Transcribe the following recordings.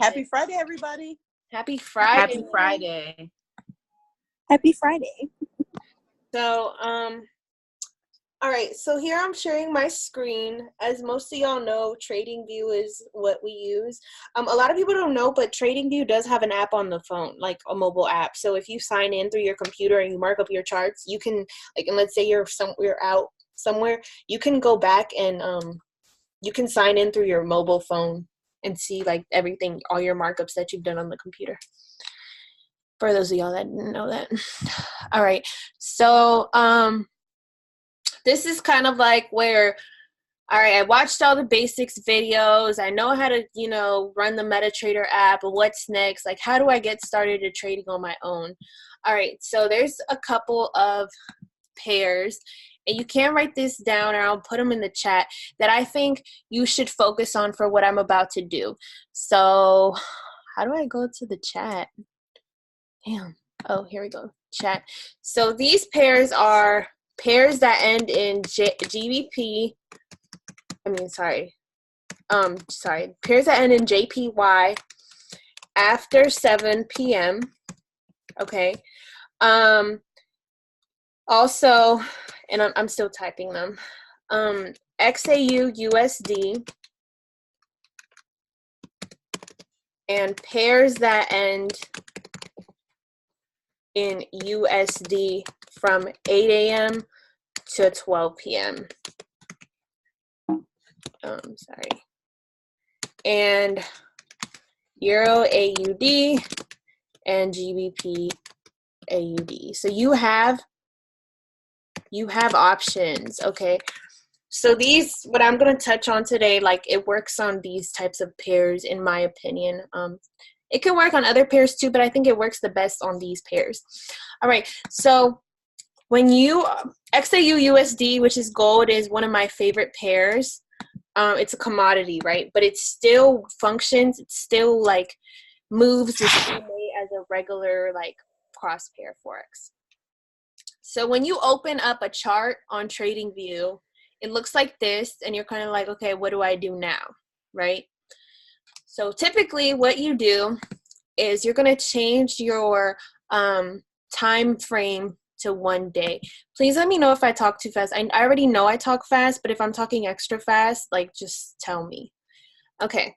Happy Friday, everybody. Happy Friday. Happy Friday. Happy Friday. So, all right, so here I'm sharing my screen. As most of y'all know, TradingView is what we use. A lot of people don't know, but TradingView does have an app on the phone, like a mobile app. So if you sign in through your computer and you mark up your charts, you can, like, and let's say you're out somewhere, you can go back and you can sign in through your mobile phone and see like everything, all your markups that you've done on the computer. For those of y'all that didn't know that. All right, so this is kind of like where, all right, I watched all the basics videos. I know how to, run the MetaTrader app, but what's next? Like, how do I get started at trading on my own? All right, so there's a couple of pairs, and you can write this down, or I'll put them in the chat, that I think you should focus on for what I'm about to do. So how do I go to the chat? Damn. Oh, here we go. Chat. So these pairs are pairs that end in GBP. Pairs that end in JPY after 7 p.m. Okay. Also, and I'm still typing them. XAU USD and pairs that end in USD from 8 a.m. to 12 p.m. And Euro AUD and GBP AUD. So you have options, okay? So these, what I'm going to touch on today, like it works on these types of pairs in my opinion. It can work on other pairs too, but I think it works the best on these pairs. All right, so when you, XAU USD, which is gold, is one of my favorite pairs. It's a commodity, right? But it still functions. It still like moves the same way as a regular like cross pair forex. So when you open up a chart on TradingView, it looks like this, and you're kind of like, okay, what do I do now, right? So typically what you do is you're going to change your time frame to 1 day. Please let me know if I talk too fast. I already know I talk fast, but if I'm talking extra fast, like just tell me. Okay,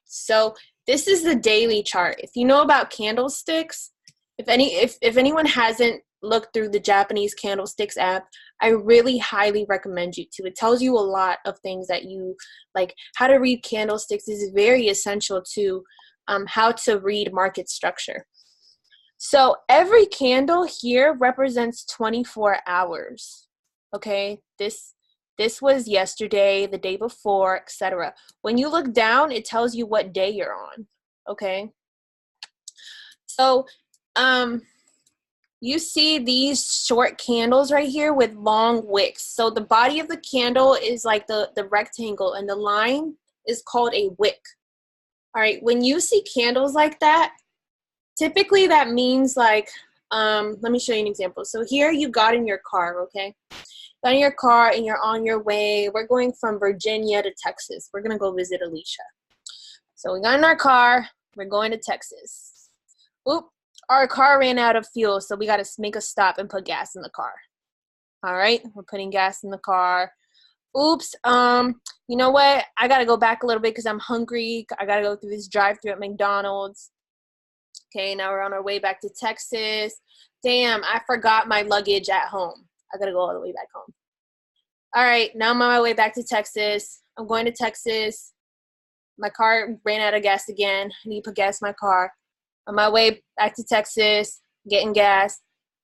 so this is the daily chart. If you know about candlesticks, if anyone hasn't looked through the Japanese candlesticks app, I really highly recommend you to. It tells you a lot of things that you like. How to read candlesticks is very essential to how to read market structure. So every candle here represents 24 hours. Okay, this was yesterday, the day before, etc. When you look down, it tells you what day you're on. Okay, so you see these short candles right here with long wicks. So the body of the candle is like the rectangle, and the line is called a wick. All right, when you see candles like that, typically that means like, let me show you an example. So here you got in your car, okay? Got in your car and you're on your way. We're going from Virginia to Texas. We're gonna go visit Alicia. So we got in our car, we're going to Texas. Oop. Our car ran out of fuel, so we got to make a stop and put gas in the car. All right, we're putting gas in the car. Oops, you know what? I got to go back a little bit because I'm hungry. I got to go through this drive-thru at McDonald's. Okay, now we're on our way back to Texas. Damn, I forgot my luggage at home. I got to go all the way back home. All right, now I'm on my way back to Texas. I'm going to Texas. My car ran out of gas again. I need to put gas in my car. On my way back to Texas, getting gas.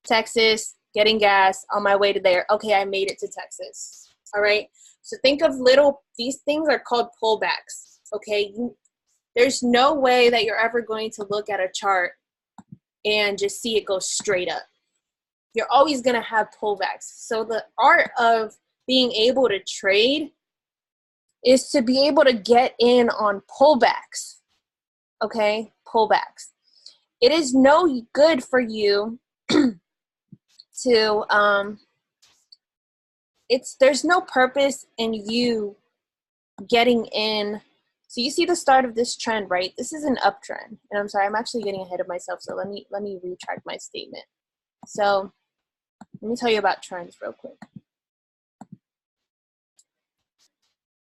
Texas, getting gas. On my way to there. Okay, I made it to Texas. All right. So think of these things are called pullbacks. Okay. There's no way that you're ever going to look at a chart and just see it go straight up. You're always going to have pullbacks. So the art of being able to trade is to be able to get in on pullbacks. Okay. Pullbacks. It is no good for you to, there's no purpose in you getting in So you see the start of this trend, right? This is an uptrend. And I'm sorry, I'm actually getting ahead of myself. So let me retract my statement. So let me tell you about trends real quick.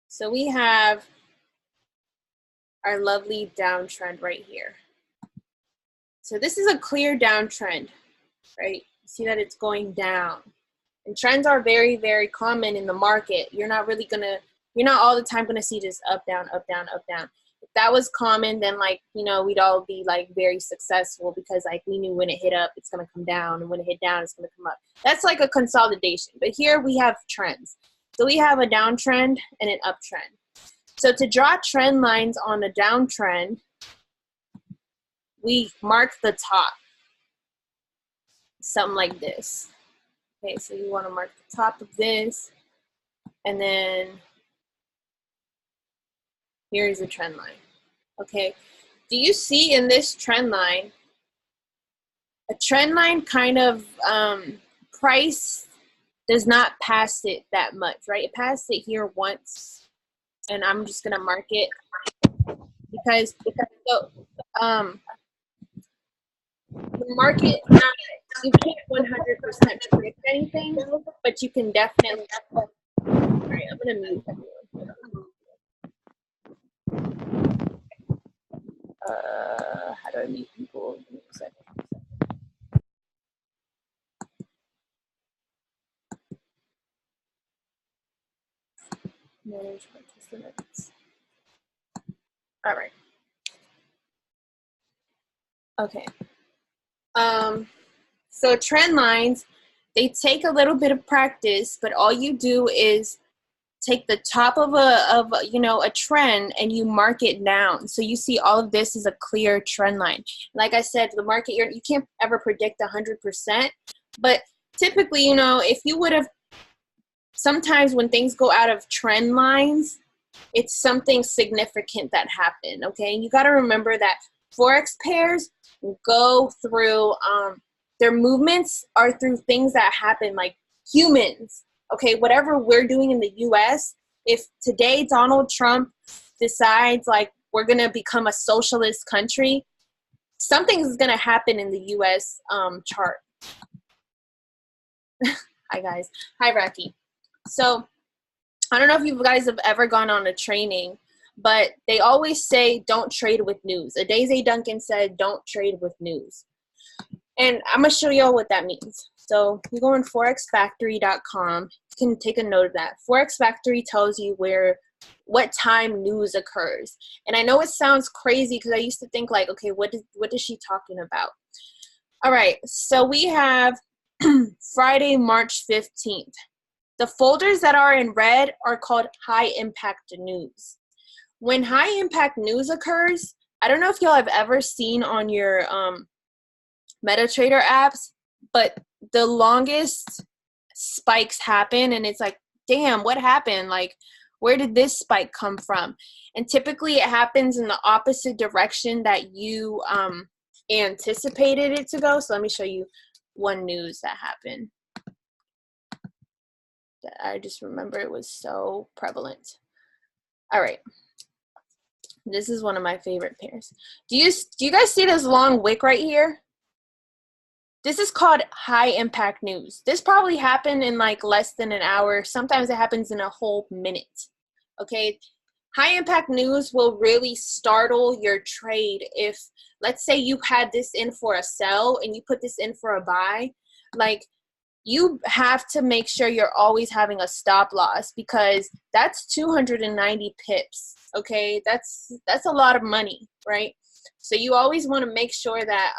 So we have our lovely downtrend right here. So this is a clear downtrend, right? You see that it's going down. And trends are very, very common in the market. You're not all the time gonna see just up, down, up, down, up, down. If that was common, then like, you know, we'd all be like very successful because like we knew when it hit up, it's gonna come down, and when it hit down, it's gonna come up. That's like a consolidation. But here we have trends. So we have a downtrend and an uptrend. So to draw trend lines on a downtrend, we mark the top, something like this. Okay, so you want to mark the top of this, and then here's a trend line. Okay, do you see in this trend line, a trend line kind of price does not pass it that much, right? It passed it here once, and I'm just gonna mark it because so, the market, you can't 100% predict anything, but you can definitely. All right, I'm gonna mute everyone. How do I mute people? Give me a second. Manage participants. All right. Okay. So trend lines, they take a little bit of practice, but all you do is take the top of a trend and you mark it down. So you see all of this is a clear trend line. Like I said, the market, you can't ever predict 100%, but typically, you know, if you would have, sometimes when things go out of trend lines, it's something significant that happened, okay? And you got to remember that Forex pairs go through, their movements are through things that happen, like humans, okay? Whatever we're doing in the US, if today Donald Trump decides like we're going to become a socialist country, something is going to happen in the US chart. Hi, guys. Hi, Rocky. So I don't know if you guys have ever gone on a training, but they always say don't trade with news. Adaise Duncan said don't trade with news. And I'm going to show you all what that means. So you go on forexfactory.com. You can take a note of that. Forex Factory tells you what time news occurs. And I know it sounds crazy because I used to think like, okay, what is she talking about? All right, so we have Friday, March 15th. The folders that are in red are called high impact news. When high impact news occurs, I don't know if y'all have ever seen on your MetaTrader apps, but the longest spikes happen and it's like, damn, what happened? Like, where did this spike come from? And typically it happens in the opposite direction that you anticipated it to go. So let me show you one news that happened. I just remember it was so prevalent. All right. This is one of my favorite pairs. Do you guys see this long wick right here? This is called high impact news. This probably happened in like less than an hour. Sometimes it happens in a whole minute. Okay. High impact news will really startle your trade if, let's say you had this in for a sell and you put this in for a buy. Like, you have to make sure you're always having a stop loss because that's 290 pips, okay? That's a lot of money, right? So you always want to make sure that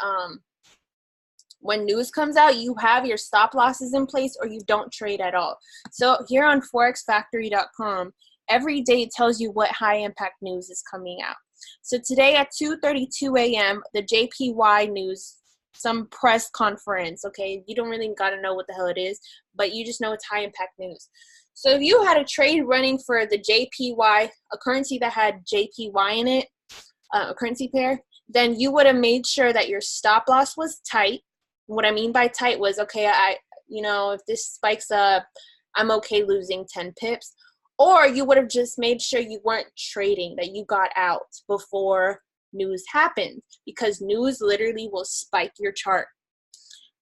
when news comes out, you have your stop losses in place or you don't trade at all. So here on forexfactory.com, every day it tells you what high impact news is coming out. So today at 2:32 a.m., the JPY news, some press conference, okay? You don't really got to know what the hell it is, but you just know it's high impact news. So if you had a trade running for the JPY, a currency that had JPY in it, a currency pair, then you would have made sure that your stop loss was tight. What I mean by tight was, okay, if this spikes up, I'm okay losing 10 pips. Or you would have just made sure you weren't trading, that you got out before news happened, because news literally will spike your chart.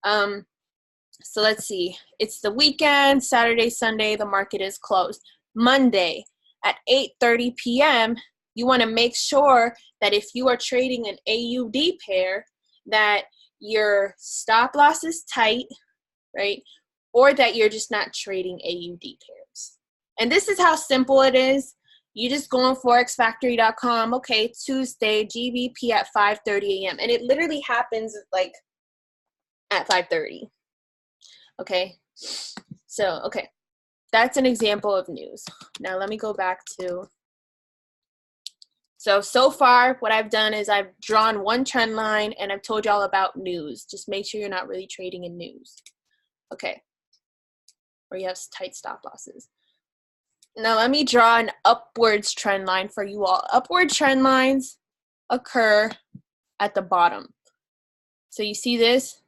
So let's see. It's the weekend, Saturday, Sunday, the market is closed. Monday at 8:30 p.m., you want to make sure that if you are trading an AUD pair, that your stop loss is tight, right? Or that you're just not trading AUD pairs. And this is how simple it is. You just go on forexfactory.com. Okay, Tuesday, GBP at 5:30 a.m. And it literally happens like at 5:30. Okay, so, okay, that's an example of news. Now let me go back to, so far what I've done is I've drawn one trend line and I've told y'all about news. Just make sure you're not really trading in news. Okay, or you have tight stop losses. Now let me draw an upwards trend line for you all. Upward trend lines occur at the bottom. So you see this?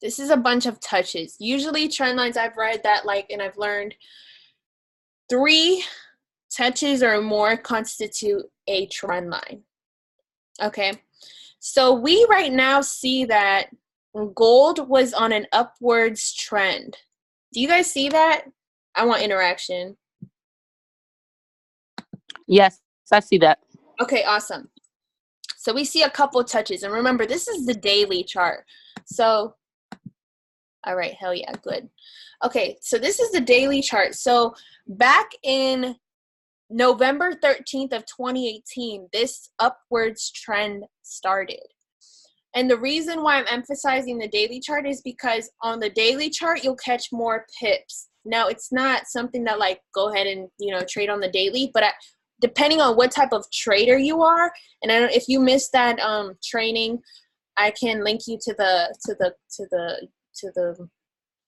This is a bunch of touches. Usually trend lines, I've read that and I've learned 3 touches or more constitute a trend line. Okay, so we right now see that gold was on an upwards trend. Do you guys see that? I want interaction. Yes, I see that. Okay, awesome. So we see a couple touches, and remember, this is the daily chart. So, all right, hell yeah, good. Okay, so this is the daily chart. So back in November 13th of 2018, this upwards trend started. And the reason why I'm emphasizing the daily chart is because on the daily chart, you'll catch more pips. Now, it's not something that go ahead and, trade on the daily, but depending on what type of trader you are, and I don't, if you missed that training, I can link you to the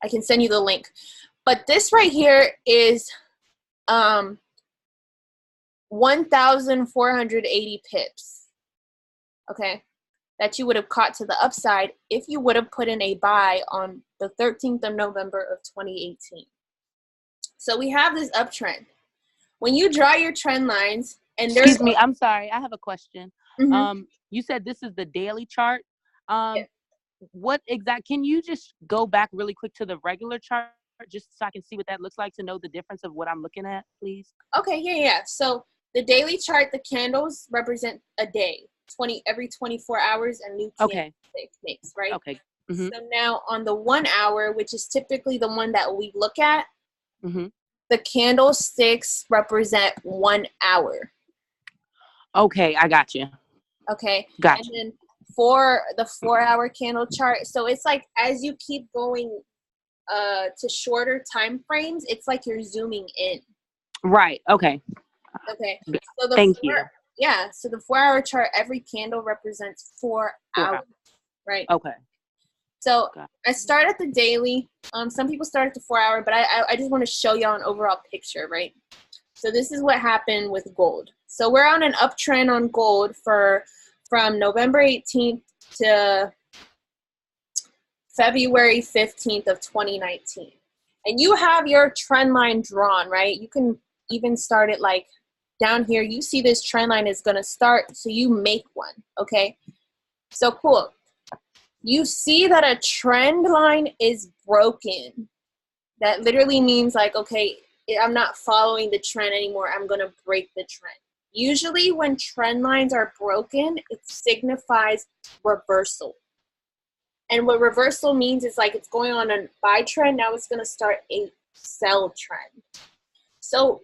I can send you the link. But this right here is 1,480 pips, okay, that you would have caught to the upside if you would have put in a buy on the 13th of November of 2018. So we have this uptrend. When you draw your trend lines, and there's— Excuse me, I'm sorry, I have a question. Mm-hmm. You said this is the daily chart. Yeah. What exact? Can you just go back really quick to the regular chart, just so I can see what that looks like, to know the difference of what I'm looking at, please? Okay, yeah. So the daily chart, the candles represent a day, every 24 hours, a new candle makes, right? Okay. Mm-hmm. So now on the 1 hour, which is typically the one that we look at, Mm-hmm. the candlesticks represent 1 hour. Okay, I got you. Okay. Gotcha. And then for the 4-hour candle chart, so it's like as you keep going to shorter time frames, it's like you're zooming in. Right. Okay. Okay. So Thank you. Yeah. So the 4-hour chart, every candle represents 4 hours. Right. Okay. So I start at the daily. Some people start at the 4-hour, but I just want to show y'all an overall picture, right? So this is what happened with gold. So we're on an uptrend on gold from November 18th to February 15th of 2019. And you have your trend line drawn, right? You can even start it down here. You see this trend line is going to start, so you make one, okay? So cool. You see that a trend line is broken. That literally means okay, I'm not following the trend anymore. I'm going to break the trend. Usually when trend lines are broken, it signifies reversal. And what reversal means is it's going on a buy trend. Now it's going to start a sell trend. So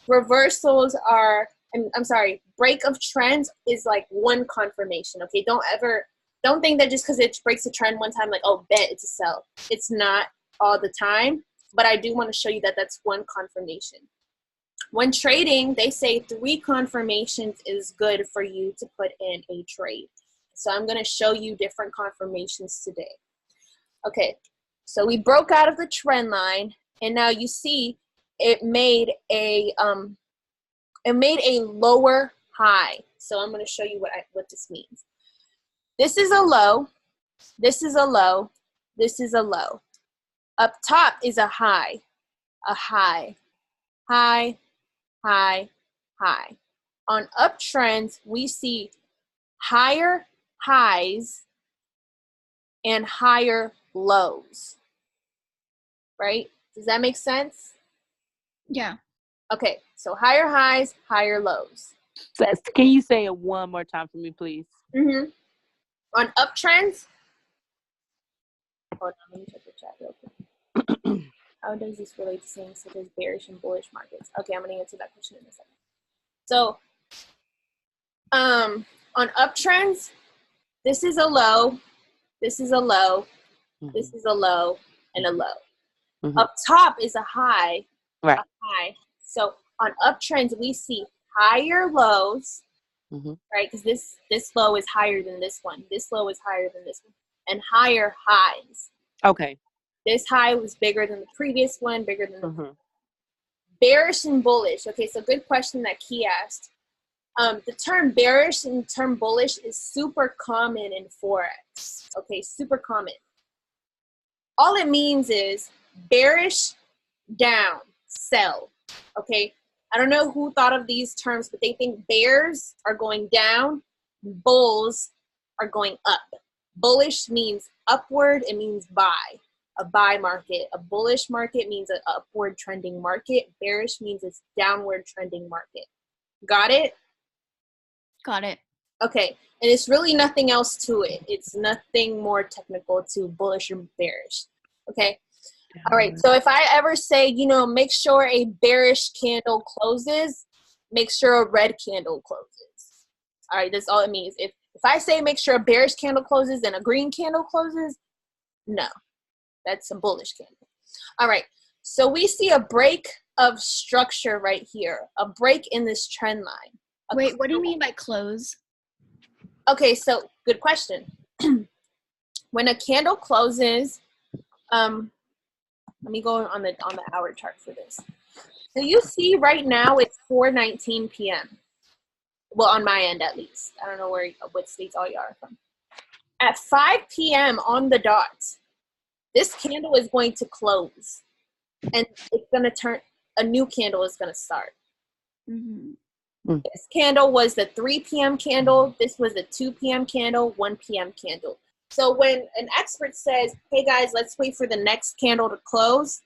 reversals are, I'm sorry, break of trends is one confirmation. Okay, don't think that just because it breaks a trend one time, oh, bet it's a sell. It's not all the time, but I do want to show you that that's one confirmation. When trading, they say 3 confirmations is good for you to put in a trade. So I'm going to show you different confirmations today. Okay, so we broke out of the trend line, and now you see it made a lower high. So I'm going to show you what this means. This is a low. This is a low. This is a low. Up top is a high. a high, high, high, high. On uptrends, we see higher highs and higher lows, right? Does that make sense? Yeah. Okay, so higher highs, higher lows. Can you say it one more time for me, please? Mm-hmm. On uptrends, hold on, let me check the chat real quick. How does this relate to things such as bearish and bullish markets? Okay, I'm going to answer that question in a second. So, on uptrends, this is a low, this is a low, this is a low, and a low. Up top is a high, right? A high. So on uptrends, we see higher lows, right? Because this low is higher than this one. This low is higher than this one, and higher highs. Okay. This high was bigger than the previous one, bigger than the bearish and bullish. Okay, so good question that Key asked. The term bearish and term bullish is super common in Forex. Okay, super common. All it means is bearish, down, sell. Okay, I don't know who thought of these terms, but they think bears are going down, bulls are going up. Bullish means upward, it means buy, a buy market. A bullish market means an upward trending market. Bearish means it's downward trending market. Got it? Got it. Okay, and it's really nothing else to it. It's nothing more technical to bullish or bearish. Okay. All right, so if I ever say, make sure a bearish candle closes, make sure a red candle closes. All right, that's all it means. If I say make sure a bearish candle closes and a green candle closes, no, that's a bullish candle. All right, so we see a break of structure right here, a break in this trend line. Wait, what do you mean by close? Okay, so good question. When a candle closes, let me go on the hour chart for this. So you see right now it's 4:19 p.m. Well, on my end at least. I don't know what states all y'all are from. At 5 p.m. on the dot, this candle is going to close, and it's going to turn. A new candle is going to start. This candle was the 3 p.m. candle. This was a 2 p.m. candle, 1 p.m. candle. So when an expert says, hey guys, let's wait for the next candle to close,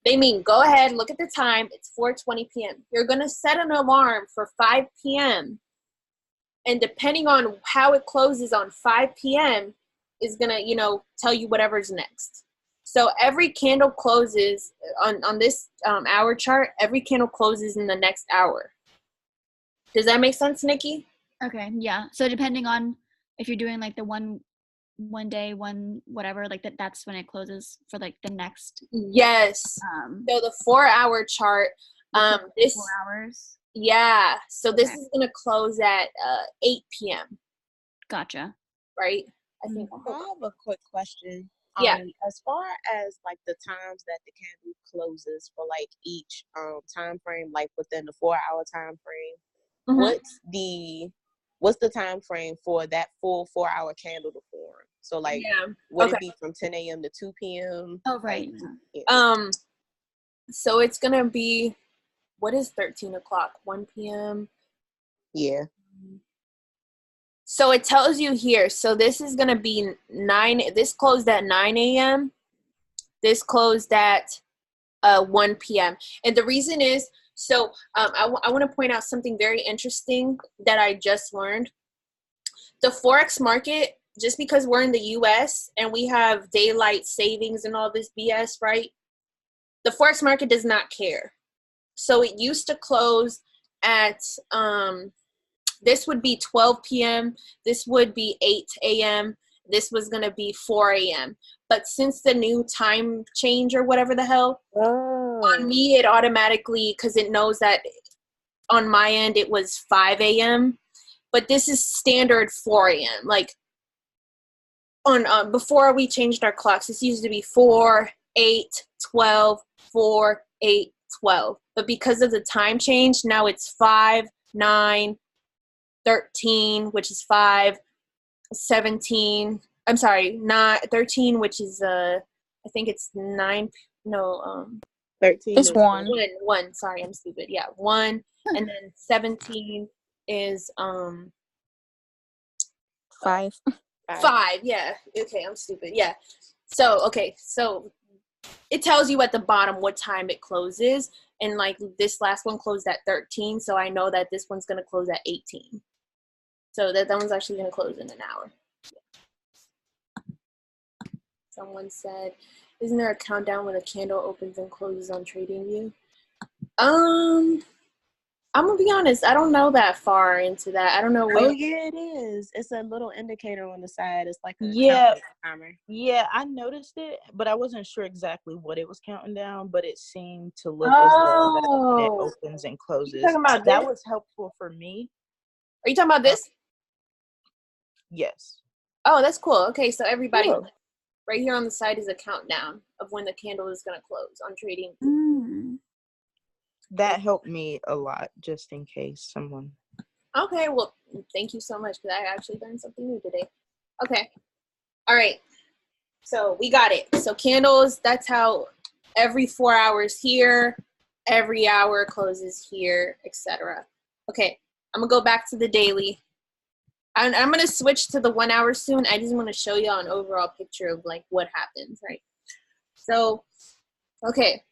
they mean go ahead, look at the time, it's 4:20 p.m. You're going to set an alarm for 5 p.m. And depending on how it closes on 5 p.m. is going to, tell you whatever's next. So every candle closes on this hour chart, every candle closes in the next hour. Does that make sense, Nikki? Okay, yeah. So depending on if you're doing like the one day, one whatever, like that's when it closes for like the next. Yes. So the 4-hour chart, this 4 hours. Yeah. So this is gonna close at 8 p.m. Gotcha. Right. I think. I have a quick question. Yeah. As far as like the times that the candle closes for like each time frame, like within the 4-hour time frame, what's the time frame for that full 4-hour candle to form? So like, would it be from 10 a.m. to 2 p.m.? Oh, right. Like, so it's gonna be, what is 13 o'clock? 1 p.m. Yeah. So it tells you here. So this is gonna be 9. This closed at 9 a.m. This closed at 1 p.m. And the reason is, so I want to point out something very interesting that I just learned. The Forex market, just because we're in the U.S. and we have daylight savings and all this BS, right? The Forex market does not care. So it used to close at, this would be 12 p.m. This would be 8 a.m. This was going to be 4 a.m. But since the new time change or whatever the hell, on me, it automatically, because it knows that on my end it was 5 a.m. But this is standard 4 a.m. Like, on before we changed our clocks, this used to be 4, 8, 12, 4, 8, 12. But because of the time change, now it's 5, 9, 13, which is 5, 17. I'm sorry, not 13, which is I think it's 9. No, 13 It's is one. One. Sorry, I'm stupid. Yeah, 1, and then 17 is 5. 5. Yeah. Okay, I'm stupid. Yeah. So it tells you at the bottom what time it closes, and like this last one closed at 13, so I know that this one's gonna close at 18. So that one's actually gonna close in an hour. Someone said, "Isn't there a countdown when a candle opens and closes on TradingView?" I'm gonna be honest. I don't know that far into that. I don't know where. Oh yeah, it is. It's a little indicator on the side. It's like a Yeah, timer. yeah, I noticed it, but I wasn't sure exactly what it was counting down, but it seemed to look as though that when it Oh, opens and you closes. talking about That this? was helpful for me. Are you talking about this? Yes. Oh, that's cool. Okay, so everybody, Cool. right here on the side is a countdown of when the candle is gonna close on trading. That helped me a lot, just in case someone. Okay, well, thank you so much because I actually learned something new today. Okay, all right. So we got it. So candles. That's how every 4 hours here, every hour closes here, etc. Okay, I'm gonna go back to the daily. I'm gonna switch to the 1 hour soon. I just want to show you an overall picture of like what happens, right? So, okay.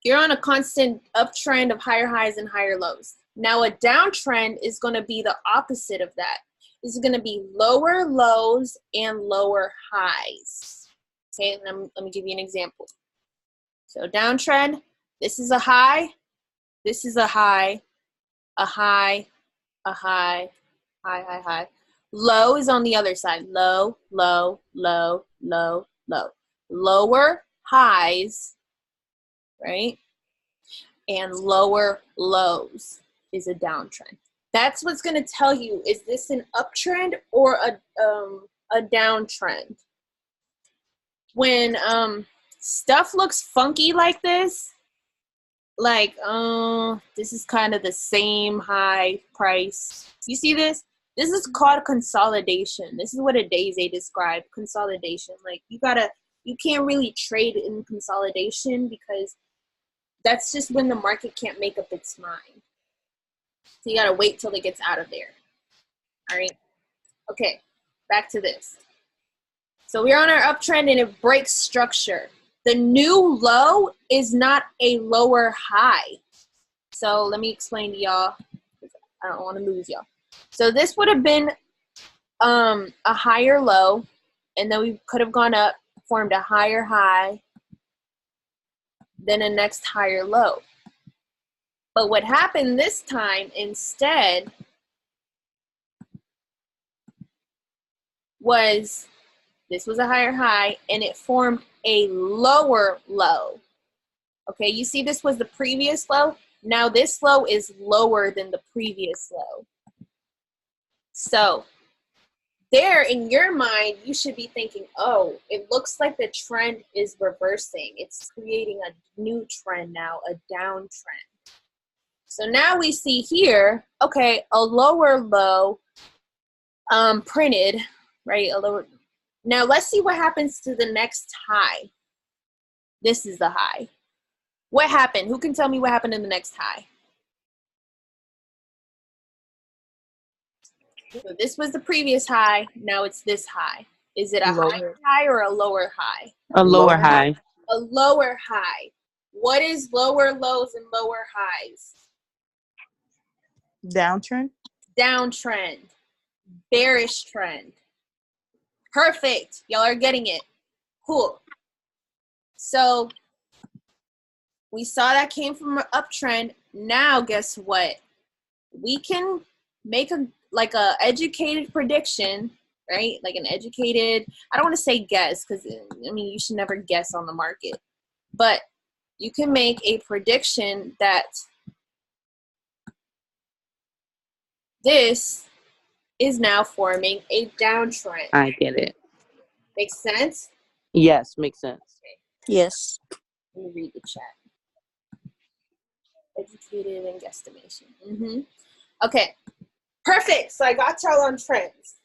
You're on a constant uptrend of higher highs and higher lows. Now a downtrend is going to be the opposite of that. It's going to be lower lows and lower highs. Okay, let me give you an example. So downtrend, this is a high, this is a high, a high, a high, high, high, high. Low is on the other side. Low, low, low, low, low. Lower highs, right? And lower lows is a downtrend. That's what's going to tell you, is this an uptrend or a downtrend? When stuff looks funky like this, like this is kind of the same high price. You see this? This is called consolidation. This is what a daisy described, consolidation. Like you can't really trade in consolidation because that's just when the market can't make up its mind. So you gotta wait till it gets out of there. All right. Okay, back to this. So we're on our uptrend and it breaks structure. The new low is not a lower high. So let me explain to y'all. I don't want to lose y'all. So this would have been a higher low, and then we could have gone up, formed a higher high, then a next higher low. But what happened this time instead was this was a higher high and it formed a lower low. Okay, you see this was the previous low. Now this low is lower than the previous low. So there in your mind, you should be thinking, oh, it looks like the trend is reversing. It's creating a new trend now, a downtrend. So now we see here, okay, a lower low printed, right? A lower. Now let's see what happens to the next high. This is the high. What happened? Who can tell me what happened in the next high? So this was the previous high. Now it's this high. Is it a higher high or a lower high? A lower high. A lower high. What is lower lows and lower highs? Downtrend? Downtrend. Bearish trend. Perfect. Y'all are getting it. Cool. So we saw that came from an uptrend. Now guess what? We can make a educated prediction, right? Like an educated, I don't want to say guess because I mean you should never guess on the market. But you can make a prediction that this is now forming a downtrend. I get it. Makes sense? Yes, makes sense. Yes. Let me read the chat. Educated and guesstimation. Okay, perfect. So I got y'all on trends.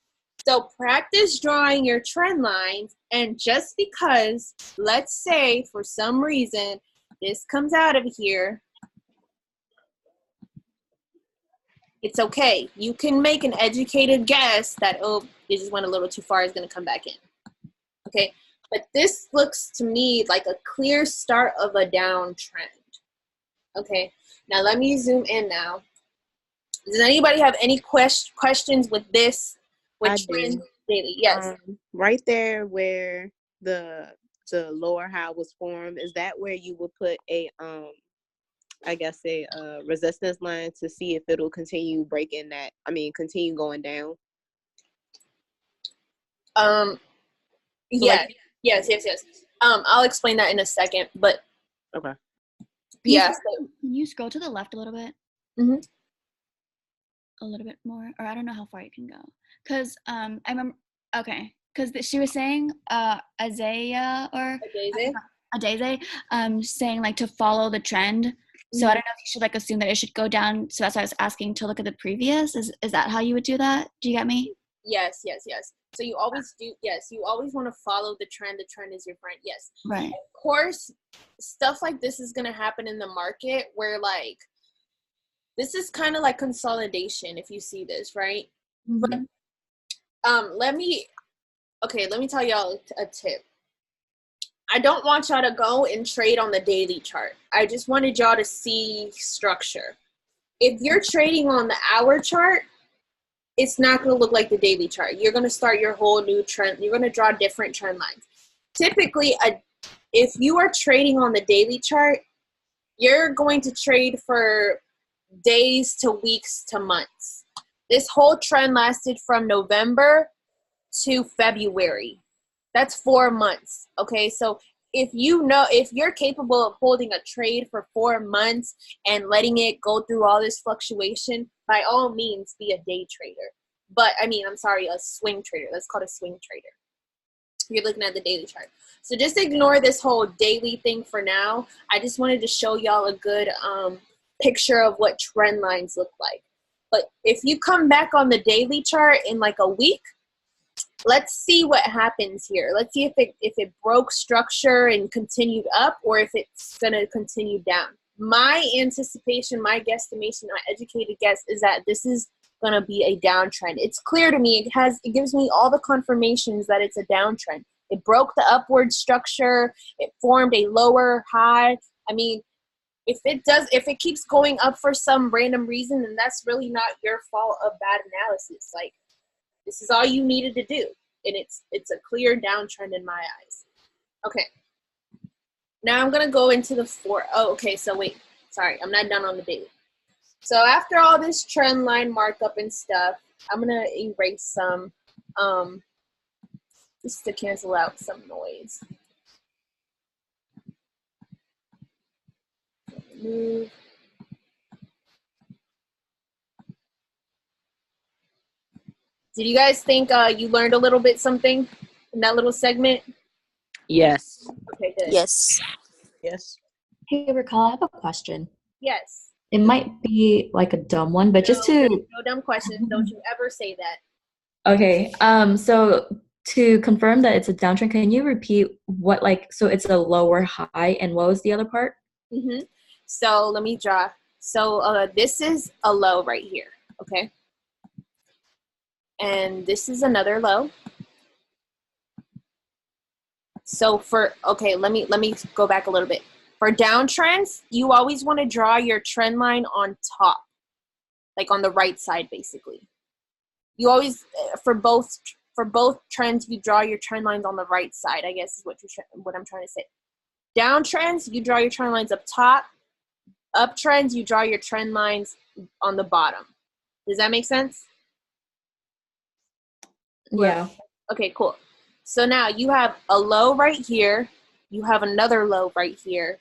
So practice drawing your trend lines, and just because, let's say for some reason, this comes out of here, it's okay. You can make an educated guess that, oh, it just went a little too far, it's going to come back in. Okay, but this looks to me like a clear start of a downtrend. Okay, now let me zoom in now. Does anybody have any questions with this? With trend daily? Yes. Right there where the lower high was formed, is that where you would put a I guess a resistance line to see if it'll continue breaking that? I mean, continue going down. Yeah. Yes. I'll explain that in a second, but okay. Yeah. Can you scroll to the left a little bit? Mm-hmm. A little bit more, or I don't know how far you can go. Cause I remember. Okay, cause she was saying Azaya or Adeze, saying like to follow the trend. So I don't know if you should like assume that it should go down. So that's why I was asking to look at the previous. Is that how you would do that? Do you get me? Yes. So you always do. Yes, you always want to follow the trend. The trend is your friend. Yes. Right. Of course, stuff like this is gonna happen in the market where like this is kind of like consolidation. If you see this, right? Mm-hmm. But let me tell y'all a tip. I don't want y'all to go and trade on the daily chart. I just wanted y'all to see structure. If you're trading on the hour chart, it's not going to look like the daily chart. You're going to start your whole new trend. You're going to draw different trend lines. Typically, if you are trading on the daily chart, you're going to trade for days to weeks to months. This whole trend lasted from November to February. That's 4 months. Okay, so if you're capable of holding a trade for 4 months and letting it go through all this fluctuation, by all means be a day trader. But a swing trader. That's called a swing trader. You're looking at the daily chart. So just ignore this whole daily thing for now. I just wanted to show y'all a good picture of what trend lines look like. But if you come back on the daily chart in like a week, let's see what happens here. Let's see if it broke structure and continued up, or if it's going to continue down. My anticipation, my guesstimation, my educated guess is that this is going to be a downtrend. It's clear to me. It gives me all the confirmations that it's a downtrend. It broke the upward structure. It formed a lower high. I mean, if it keeps going up for some random reason, then that's really not your fault of bad analysis. Like, this is all you needed to do, and it's a clear downtrend in my eyes. Okay. Now I'm gonna go into the four. Oh, okay. So wait, sorry, I'm not done on the daily. So after all this trend line markup and stuff, I'm gonna erase some, just to cancel out some noise. Move. Did you guys think you learned a little bit something in that little segment? Yes. Okay, good. Yes. Hey, Raquel, I have a question. Yes. It might be like a dumb one, but No dumb questions. Don't you ever say that. Okay. So to confirm that it's a downtrend, can you repeat what so it's a lower high, and what was the other part? Mm-hmm. So let me draw. So this is a low right here. Okay. And this is another low. So let me go back a little bit. For downtrends, you always want to draw your trend line on top, like on the right side, basically. You always, for both trends, you draw your trend lines on the right side, I guess is what I'm trying to say. Downtrends, you draw your trend lines up top. Uptrends, you draw your trend lines on the bottom. Does that make sense? Yeah. Okay, cool. So now you have a low right here. You have another low right here.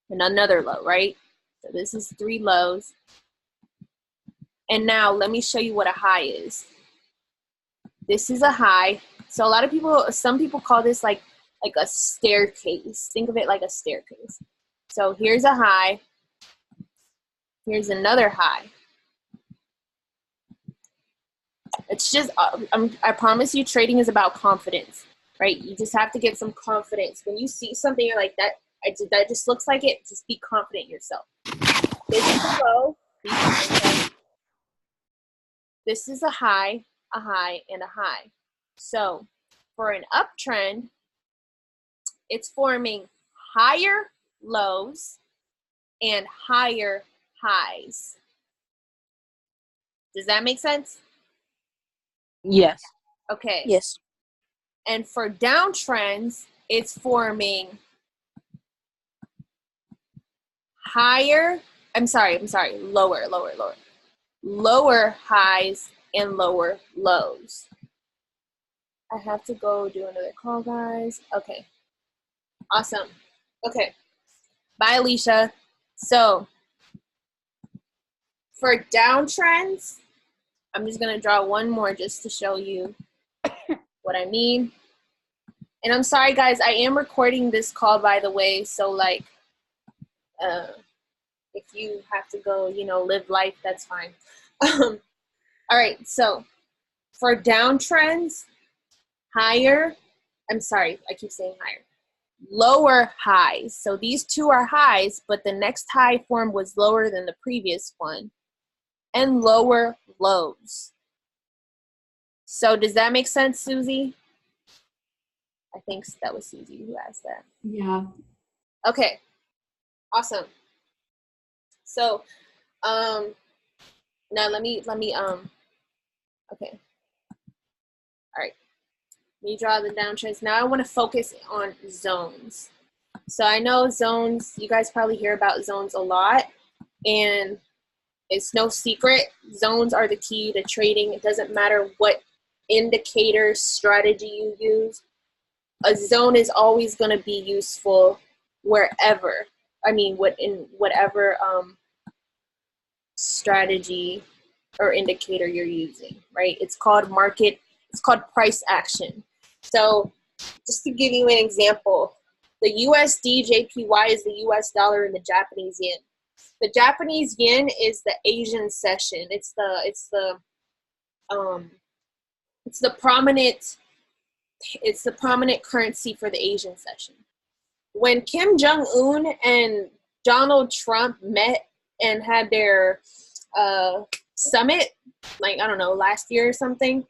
And another low, right? So this is 3 lows. And now let me show you what a high is. This is a high. So some people call this like a staircase. Think of it like a staircase. So here's a high. Here's another high. It's just, I promise you, trading is about confidence, right? You just have to get some confidence. When you see something, you're like, That just looks like it. Just be confident in yourself. This is a low. Be confident. This is a high, and a high. So for an uptrend, it's forming higher lows and higher highs. Does that make sense? Yes. Okay. Yes. And for downtrends, it's forming lower highs and lower lows. I have to go do another call, guys. Okay. Awesome. Okay. Bye, Alicia. So for downtrends, I'm just going to draw one more just to show you what I mean. And I'm sorry, guys, I am recording this call, by the way. So, like, if you have to go, live life, that's fine. All right. So for downtrends, lower highs. So these two are highs, but the next high form was lower than the previous one, and lower lows. So does that make sense, Susie? I think that was Susie who asked that. Yeah. Okay, awesome. So, now let me, okay. All right. Let me draw the downtrends. Now I want to focus on zones. So I know zones, you guys probably hear about zones a lot, and it's no secret. Zones are the key to trading. It doesn't matter what indicator strategy you use. A zone is always going to be useful wherever. In whatever strategy or indicator you're using, right? It's called price action. So just to give you an example, the USD JPY is the US dollar and the Japanese yen. The Japanese yen is the Asian session. It's the prominent currency for the Asian session. When Kim Jong-un and Donald Trump met and had their summit, like, I don't know, last year or something,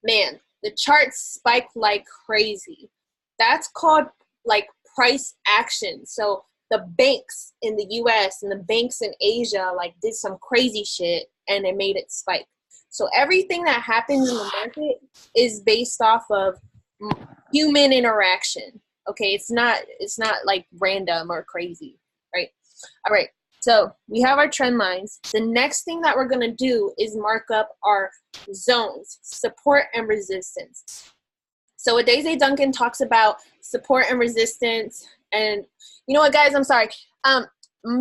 man, the charts spiked like crazy. That's called like price action. So the banks in the US and the banks in Asia like did some crazy shit and it made it spike. So everything that happens in the market is based off of human interaction. Okay, it's not like random or crazy, right? All right. So we have our trend lines. The next thing that we're going to do is mark up our zones, support and resistance. So Adeze Duncan talks about support and resistance. And you know what, guys? I'm sorry.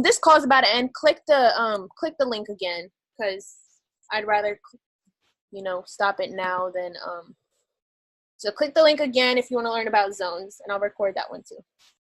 This call's about to end. Click the link again, because I'd rather, stop it now than So click the link again if you want to learn about zones, and I'll record that one too.